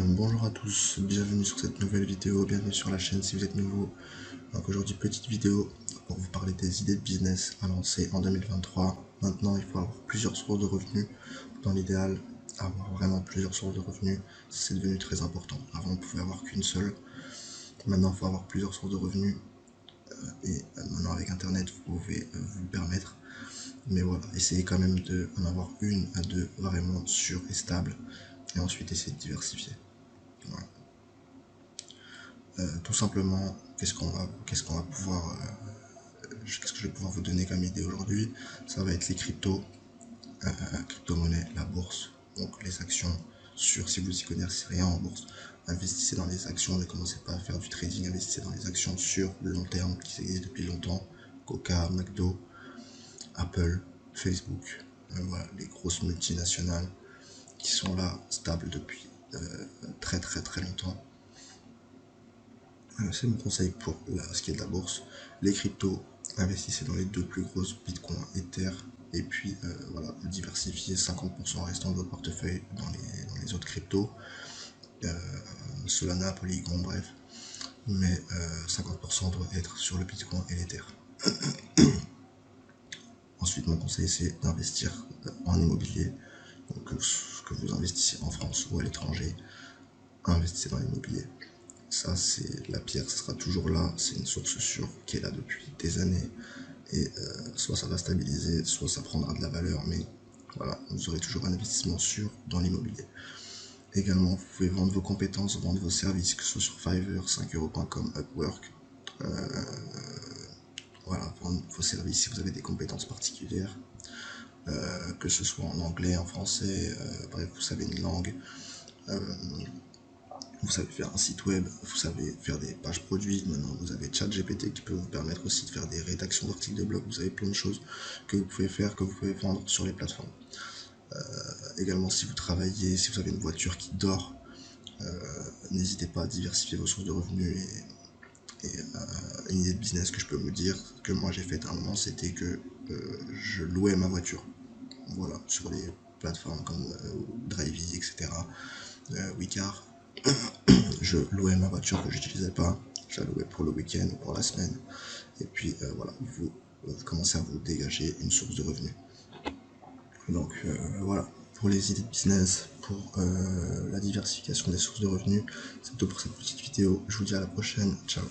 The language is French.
Bonjour à tous, bienvenue sur cette nouvelle vidéo, bienvenue sur la chaîne si vous êtes nouveau. Donc aujourd'hui, petite vidéo pour vous parler des idées de business à lancer en 2023. Maintenant, il faut avoir plusieurs sources de revenus. Dans l'idéal, avoir vraiment plusieurs sources de revenus, c'est devenu très important. Avant, on ne pouvait avoir qu'une seule. Maintenant, il faut avoir plusieurs sources de revenus. Et maintenant, avec Internet, vous pouvez vous le permettre. Mais voilà, essayez quand même d'en avoir une à deux vraiment sûres et stables. Et ensuite, essayez de diversifier. Voilà. Tout simplement, qu'est-ce que je vais pouvoir vous donner comme idée aujourd'hui? Ça va être les crypto-monnaies, la bourse, donc les actions si vous y connaissez rien en bourse, investissez dans les actions, ne commencez pas à faire du trading, investissez dans les actions sur le long terme qui existent depuis longtemps, Coca, McDo, Apple, Facebook, voilà, les grosses multinationales qui sont là, stables depuis très longtemps. C'est mon conseil pour ce qui est de la bourse. Les cryptos, investissez dans les deux plus grosses, Bitcoin, Ether, et puis voilà, diversifiez 50% restant de votre portefeuille dans les autres cryptos, Solana, Polygon, bref. Mais 50% doit être sur le Bitcoin et l'Ether. Ensuite, mon conseil, c'est d'investir en immobilier. Donc, que vous investissiez en France ou à l'étranger, investissez dans l'immobilier. Ça, c'est la pierre, ça sera toujours là. C'est une source sûre qui est là depuis des années. Et soit ça va stabiliser, soit ça prendra de la valeur. Mais voilà, vous aurez toujours un investissement sûr dans l'immobilier. Également, vous pouvez vendre vos compétences, vendre vos services, que ce soit sur Fiverr, 5euros.com, Upwork. Voilà, vendre vos services si vous avez des compétences particulières. Que ce soit en anglais, en français, bref, vous savez une langue. Vous savez faire un site web, vous savez faire des pages produits. Maintenant, vous avez ChatGPT qui peut vous permettre aussi de faire des rédactions d'articles de blog. Vous avez plein de choses que vous pouvez faire, que vous pouvez vendre sur les plateformes. Également, si vous travaillez, si vous avez une voiture qui dort, n'hésitez pas à diversifier vos sources de revenus. Et une idée de business que je peux vous dire, que moi j'ai fait à un moment, c'était que je louais ma voiture. Voilà, sur les plateformes comme Drivey, etc. Wicar. Je louais ma voiture que j'utilisais pas, je la louais pour le week-end ou pour la semaine. Et puis voilà, vous commencez à vous dégager une source de revenus. Donc voilà, pour les idées de business, pour la diversification des sources de revenus, c'est tout pour cette petite vidéo. Je vous dis à la prochaine, ciao.